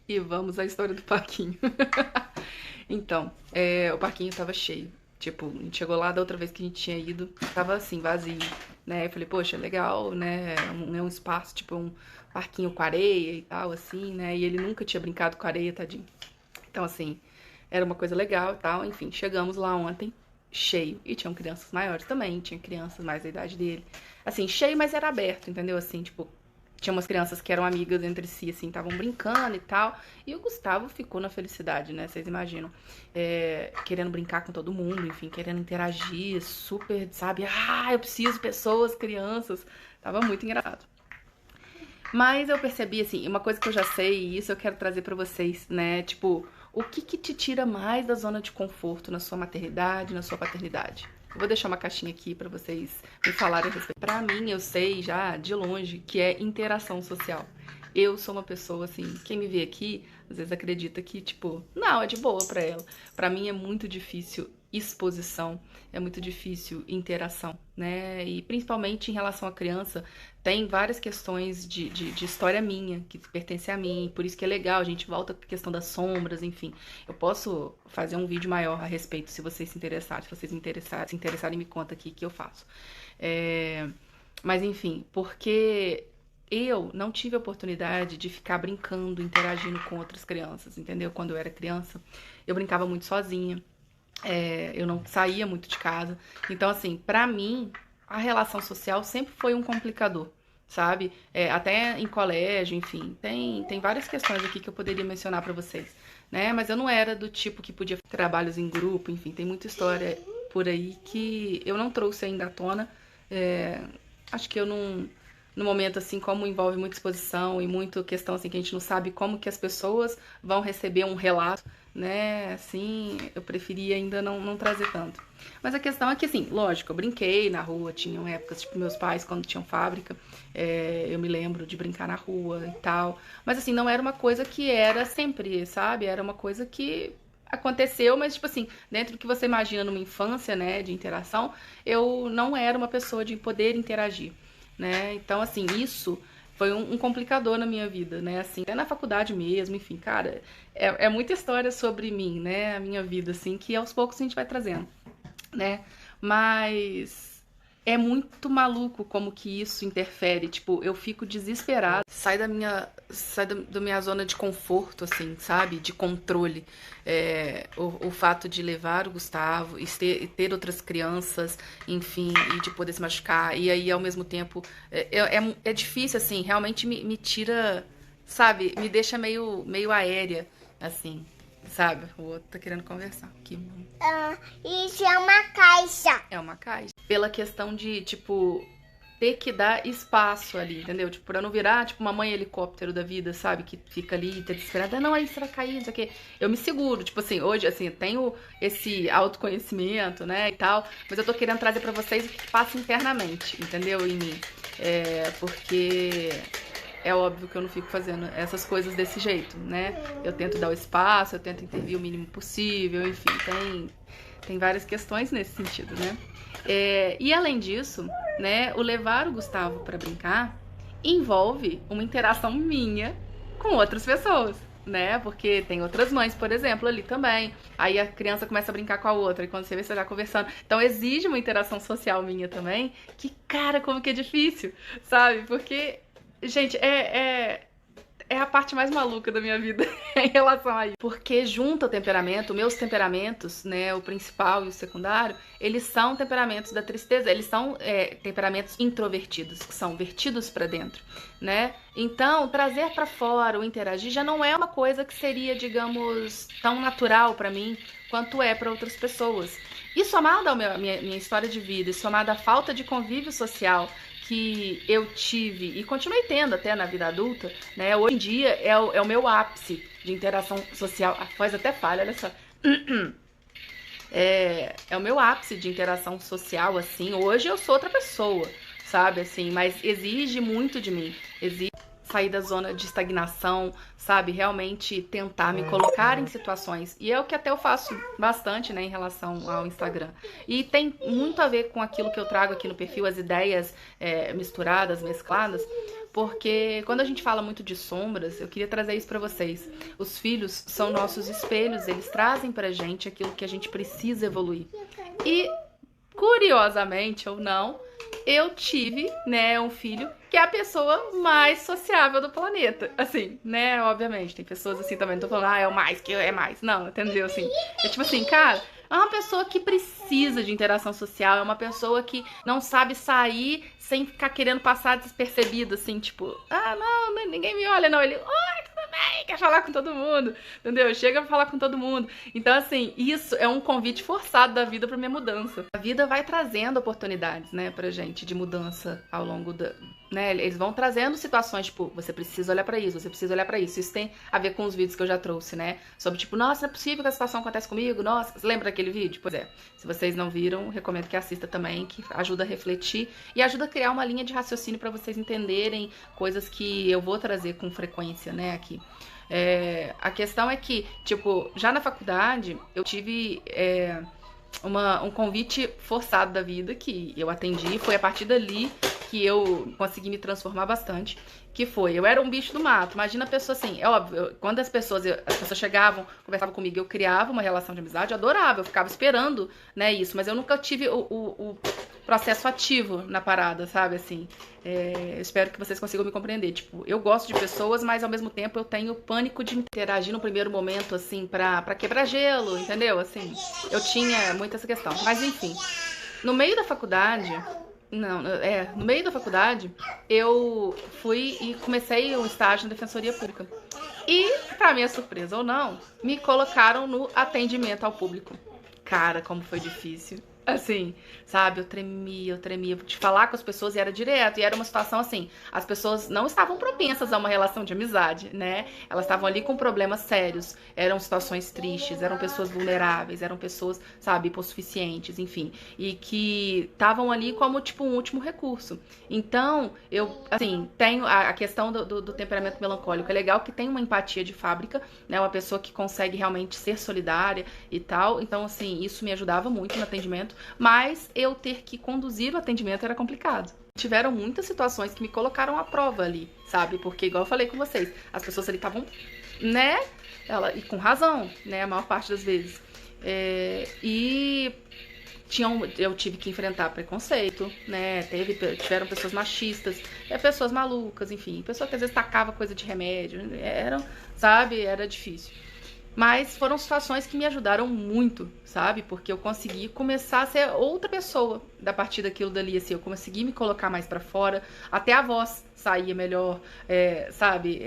E vamos à história do parquinho. Então, o parquinho tava cheio. Tipo, a gente chegou lá da outra vez que a gente tinha ido, tava assim, vazio, né? Eu falei, poxa, legal, né? É um espaço, tipo, um parquinho com areia e tal, assim, né? E ele nunca tinha brincado com areia, tadinho. Então, assim, era uma coisa legal e tal. Enfim, chegamos lá ontem, cheio. E tinham crianças maiores também, tinha crianças mais da idade dele. Assim, cheio, mas era aberto, entendeu? Assim, tipo, tinha umas crianças que eram amigas entre si, assim, estavam brincando e tal. E o Gustavo ficou na felicidade, né? Vocês imaginam. Querendo brincar com todo mundo, enfim, querendo interagir, super, sabe? Ah, eu preciso de pessoas, crianças. Tava muito engraçado. Mas eu percebi, assim, uma coisa que eu já sei, e isso eu quero trazer pra vocês, né? Tipo, o que que te tira mais da zona de conforto na sua maternidade, na sua paternidade? Eu vou deixar uma caixinha aqui pra vocês me falarem a respeito. Pra mim, eu sei já de longe que é interação social. Eu sou uma pessoa, assim, quem me vê aqui, às vezes acredita que, tipo, não, é de boa pra ela. Pra mim é muito difícil exposição, é muito difícil interação, né? E principalmente em relação à criança, tem várias questões de história minha, que pertence a mim, por isso que é legal, a gente volta à questão das sombras, enfim. Eu posso fazer um vídeo maior a respeito, se vocês se interessarem, se vocês se interessarem, me conta aqui que eu faço. É, mas enfim, porque eu não tive a oportunidade de ficar brincando, interagindo com outras crianças, entendeu? Quando eu era criança, eu brincava muito sozinha, eu não saía muito de casa. Então, assim, pra mim, a relação social sempre foi um complicador, sabe? Até em colégio, enfim, tem várias questões aqui que eu poderia mencionar pra vocês, né? Mas eu não era do tipo que podia fazer trabalhos em grupo, enfim, tem muita história por aí que eu não trouxe ainda à tona. É, acho que eu não, no momento assim, como envolve muita exposição e muita questão assim que a gente não sabe como que as pessoas vão receber um relato, né? Assim, eu preferia ainda não trazer tanto. Mas a questão é que, assim, lógico, eu brinquei na rua, tinham épocas, tipo, meus pais, quando tinham fábrica, eu me lembro de brincar na rua e tal. Mas, assim, não era uma coisa que era sempre, sabe? Era uma coisa que aconteceu, mas, tipo assim, dentro do que você imagina numa infância, né, de interação, eu não era uma pessoa de poder interagir, né? Então, assim, isso foi um complicador na minha vida, né? Assim, até na faculdade mesmo, enfim, cara, é muita história sobre mim, né? A minha vida, assim, que aos poucos a gente vai trazendo, né? Mas é muito maluco como que isso interfere. Tipo, eu fico desesperada. Sai da minha zona de conforto, assim, sabe? De controle. O fato de levar o Gustavo e ter outras crianças, enfim, e de poder se machucar. E aí, ao mesmo tempo, é difícil, assim, realmente me tira, sabe? Me deixa meio aérea, assim, sabe? O outro tá querendo conversar. Que Isso é uma caixa. é uma caixa. Pela questão de, tipo, ter que dar espaço ali, entendeu? Tipo, pra não virar, tipo, uma mãe helicóptero da vida, sabe? Que fica ali, tá desesperada. Não, aí você vai cair, não sei o quê. Eu me seguro. Tipo assim, hoje, assim, eu tenho esse autoconhecimento, né, e tal. Mas eu tô querendo trazer pra vocês o que passa internamente, entendeu? Em mim. Porque é óbvio que eu não fico fazendo essas coisas desse jeito, né? Eu tento dar o espaço, eu tento intervir o mínimo possível, enfim, tem várias questões nesse sentido, né? E além disso, né, o levar o Gustavo para brincar envolve uma interação minha com outras pessoas, né? Porque tem outras mães, por exemplo, ali também. Aí a criança começa a brincar com a outra, e quando você vê, você tá conversando. Então exige uma interação social minha também, que, cara, como que é difícil, sabe? Porque, gente, é a parte mais maluca da minha vida em relação a isso. Porque junto ao temperamento, meus temperamentos, né, o principal e o secundário, eles são temperamentos da tristeza, eles são temperamentos introvertidos, que são vertidos pra dentro, né? Então, trazer pra fora, o interagir, já não é uma coisa que seria, digamos, tão natural pra mim quanto é pra outras pessoas. E somado à minha história de vida, e somado à falta de convívio social que eu tive e continuei tendo até na vida adulta, né? Hoje em dia é o meu ápice de interação social. A voz até falha, olha só. É o meu ápice de interação social, assim. Hoje eu sou outra pessoa, sabe? Assim, mas exige muito de mim. Exige sair da zona de estagnação, sabe? Realmente tentar me colocar em situações. E é o que até eu faço bastante, né, em relação ao Instagram. E tem muito a ver com aquilo que eu trago aqui no perfil, as ideias misturadas, mescladas, porque quando a gente fala muito de sombras, eu queria trazer isso pra vocês. Os filhos são nossos espelhos, eles trazem pra gente aquilo que a gente precisa evoluir. E, curiosamente ou não, eu tive, né, um filho que é a pessoa mais sociável do planeta. Assim, né, obviamente, tem pessoas assim também, não tô falando, é o mais, que é mais. Não, entendeu? Assim, é tipo assim, cara, é uma pessoa que precisa de interação social, é uma pessoa que não sabe sair sem ficar querendo passar despercebido, assim, tipo, não, ninguém me olha, não. Ele, oi, tudo bem? Quer falar com todo mundo, entendeu? Chega pra falar com todo mundo. Então, assim, isso é um convite forçado da vida pra minha mudança. A vida vai trazendo oportunidades, né, pra gente de mudança ao longo da... Né, eles vão trazendo situações, tipo, você precisa olhar pra isso, você precisa olhar pra isso. Isso tem a ver com os vídeos que eu já trouxe, né? Sobre, tipo, nossa, não é possível que a situação acontece comigo, nossa, você lembra daquele vídeo? Pois é, se vocês não viram, recomendo que assista também, que ajuda a refletir e ajuda a criar uma linha de raciocínio pra vocês entenderem coisas que eu vou trazer com frequência, né, aqui. A questão é que, tipo, já na faculdade, eu tive... um convite forçado da vida que eu atendi, foi a partir dali que eu consegui me transformar bastante, que foi, eu era um bicho do mato, imagina a pessoa assim, é óbvio, quando as pessoas chegavam, conversavam comigo, eu criava uma relação de amizade, eu adorava, eu ficava esperando, né, isso, mas eu nunca tive o processo ativo na parada, sabe, assim, eu espero que vocês consigam me compreender, tipo, eu gosto de pessoas, mas ao mesmo tempo eu tenho pânico de interagir no primeiro momento, assim, pra quebrar gelo, entendeu, assim, eu tinha muito essa questão, mas enfim, no meio da faculdade... no meio da faculdade, eu fui e comecei um estágio na Defensoria Pública. E, pra minha surpresa ou não, me colocaram no atendimento ao público. Cara, como foi difícil. Assim, sabe, eu tremia, de falar com as pessoas e era direto, e era uma situação assim, as pessoas não estavam propensas a uma relação de amizade, né, elas estavam ali com problemas sérios, eram situações tristes, eram pessoas vulneráveis, eram pessoas, sabe, hipossuficientes, enfim, e que estavam ali como, tipo, um último recurso. Então, eu, assim, tenho a questão do temperamento melancólico, é legal que tem uma empatia de fábrica, né, uma pessoa que consegue realmente ser solidária e tal, então, assim, isso me ajudava muito no atendimento, mas eu ter que conduzir o atendimento era complicado. Tiveram muitas situações que me colocaram à prova ali, sabe? Porque, igual eu falei com vocês, as pessoas ali estavam, né? E com razão, né? A maior parte das vezes. Eu tive que enfrentar preconceito, né? Tiveram pessoas machistas, pessoas malucas, enfim. Pessoas que às vezes tacavam coisa de remédio. Sabe? Era difícil. Mas foram situações que me ajudaram muito, sabe? Porque eu consegui começar a ser outra pessoa a partir daquilo dali, assim. Eu consegui me colocar mais pra fora, até a voz saía melhor, sabe?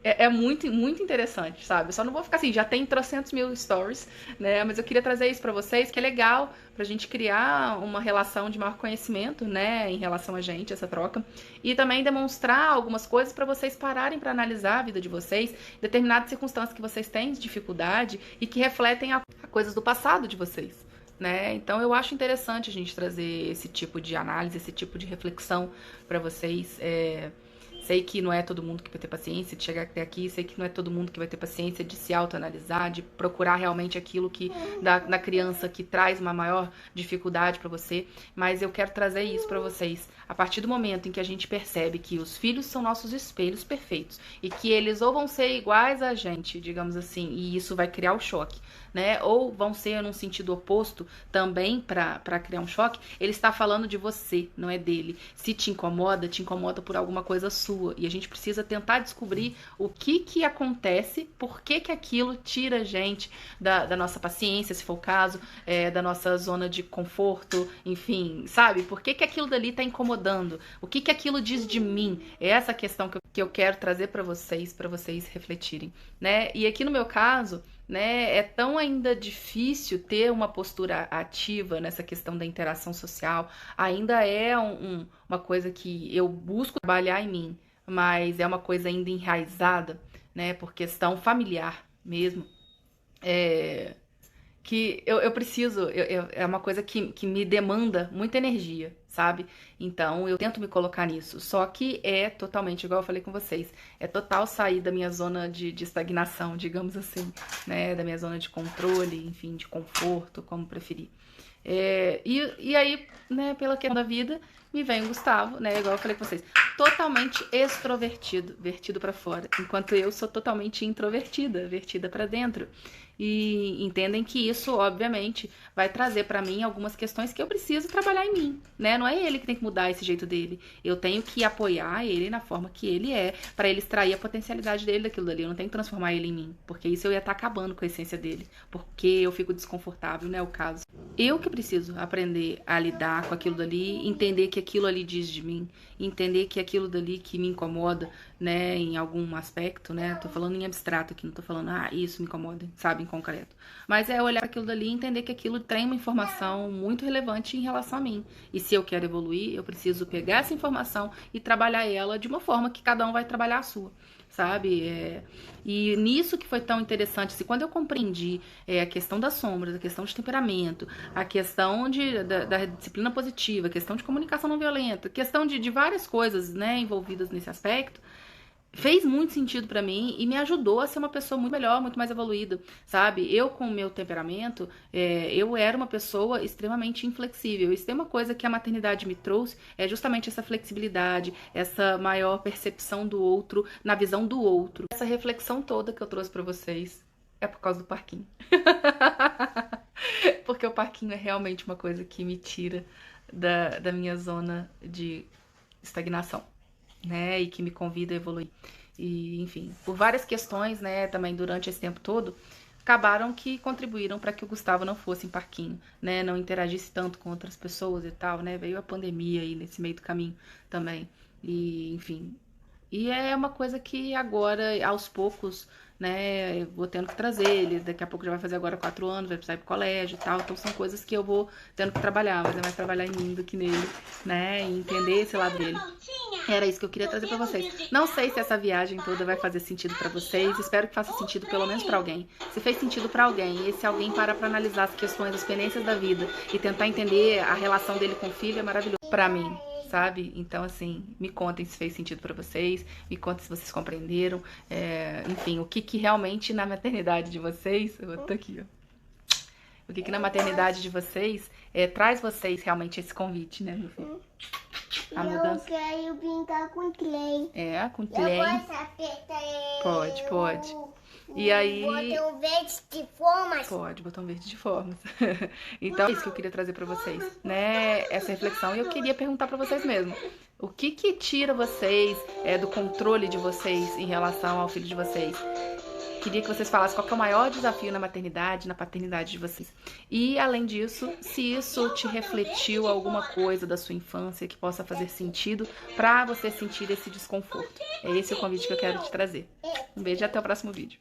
É muito, muito interessante, sabe? Eu só não vou ficar assim, já tem 300 mil stories, né? Mas eu queria trazer isso pra vocês, que é legal pra gente criar uma relação de maior conhecimento, né? Em relação a gente, essa troca. E também demonstrar algumas coisas pra vocês pararem pra analisar a vida de vocês, determinadas circunstâncias que vocês têm de dificuldade e que refletem a coisas do passado de vocês. Né? Então eu acho interessante a gente trazer esse tipo de análise, esse tipo de reflexão pra vocês. Sei que não é todo mundo que vai ter paciência de chegar até aqui, sei que não é todo mundo que vai ter paciência de se autoanalisar, de procurar realmente aquilo que na criança que traz uma maior dificuldade pra você, mas eu quero trazer isso pra vocês. A partir do momento em que a gente percebe que os filhos são nossos espelhos perfeitos e que eles ou vão ser iguais a gente, digamos assim, e isso vai criar o choque, né? Ou vão ser num sentido oposto também pra criar um choque, ele está falando de você, não é dele. Se te incomoda por alguma coisa sua. E a gente precisa tentar descobrir o que acontece, por que aquilo tira a gente da nossa paciência, se for o caso, da nossa zona de conforto, enfim, sabe? Por que aquilo dali tá incomodando? O que aquilo diz de mim? É essa questão que eu quero trazer para vocês refletirem, né? E aqui no meu caso, né, é tão ainda difícil ter uma postura ativa nessa questão da interação social, ainda é uma coisa que eu busco trabalhar em mim, mas é uma coisa ainda enraizada, né, por questão familiar mesmo, que eu preciso, é uma coisa que me demanda muita energia, sabe? Então eu tento me colocar nisso, só que é totalmente, igual eu falei com vocês, é total sair da minha zona de estagnação, digamos assim, né? Da minha zona de controle, enfim, de conforto, como preferir. E aí, né, pela questão da vida, me vem o Gustavo, né, igual eu falei com vocês, totalmente extrovertido, vertido pra fora, enquanto eu sou totalmente introvertida, vertida pra dentro. E entendem que isso, obviamente, vai trazer pra mim algumas questões que eu preciso trabalhar em mim, né? Não é ele que tem que mudar esse jeito dele. Eu tenho que apoiar ele na forma que ele é, pra ele extrair a potencialidade dele daquilo dali. Eu não tenho que transformar ele em mim, porque isso eu ia estar acabando com a essência dele, porque eu fico desconfortável, né, o caso. Eu que preciso aprender a lidar com aquilo dali, entender que aquilo ali diz de mim, entender que aquilo dali que me incomoda, né, em algum aspecto, né, tô falando em abstrato aqui, não tô falando, isso me incomoda, sabe, em concreto. Mas é olhar aquilo dali e entender que aquilo tem uma informação muito relevante em relação a mim. E se eu quero evoluir, eu preciso pegar essa informação e trabalhar ela de uma forma que cada um vai trabalhar a sua, sabe? E nisso que foi tão interessante, assim, quando eu compreendi a questão das sombras, a questão de temperamento, a questão da disciplina positiva, a questão de comunicação não violenta, a questão de várias coisas, né, envolvidas nesse aspecto, fez muito sentido pra mim e me ajudou a ser uma pessoa muito melhor, muito mais evoluída, sabe? Eu, com o meu temperamento, eu era uma pessoa extremamente inflexível. E se tem uma coisa que a maternidade me trouxe, é justamente essa flexibilidade, essa maior percepção do outro, na visão do outro. Essa reflexão toda que eu trouxe pra vocês é por causa do parquinho. Porque o parquinho é realmente uma coisa que me tira da minha zona de estagnação, né, e que me convida a evoluir. E, enfim, por várias questões, né, também durante esse tempo todo, acabaram que contribuíram para que o Gustavo não fosse em parquinho, né, não interagisse tanto com outras pessoas e tal, né, veio a pandemia aí nesse meio do caminho também, e, enfim. E é uma coisa que agora, aos poucos, né, eu vou tendo que trazer ele, daqui a pouco já vai fazer agora 4 anos, vai precisar ir pro colégio e tal, então são coisas que eu vou tendo que trabalhar, mas é mais trabalhar em mim do que nele, né, e entender esse lado dele. Era isso que eu queria trazer pra vocês. Não sei se essa viagem toda vai fazer sentido pra vocês, espero que faça sentido pelo menos pra alguém. Se fez sentido pra alguém, e esse alguém para analisar as questões, as pendências da vida e tentar entender a relação dele com o filho, é maravilhoso pra mim, sabe? Então, assim, me contem se fez sentido pra vocês, me contem se vocês compreenderam, enfim, o que realmente na maternidade de vocês, eu tô aqui, ó, o que na maternidade de vocês traz vocês realmente esse convite, né, meu filho? A mudança. Eu quero brincar com trem. Com trem. Eu posso apertar ele. Pode. E aí... Botão verde de formas. Pode, botão verde de formas. Então é isso que eu queria trazer pra vocês, né? Essa reflexão. E eu queria perguntar pra vocês mesmo. O que tira vocês do controle de vocês em relação ao filho de vocês? Queria que vocês falassem qual que é o maior desafio na maternidade, na paternidade de vocês. E, além disso, se isso te refletiu alguma coisa da sua infância que possa fazer sentido pra você sentir esse desconforto. É esse o convite que eu quero te trazer. Um beijo e até o próximo vídeo.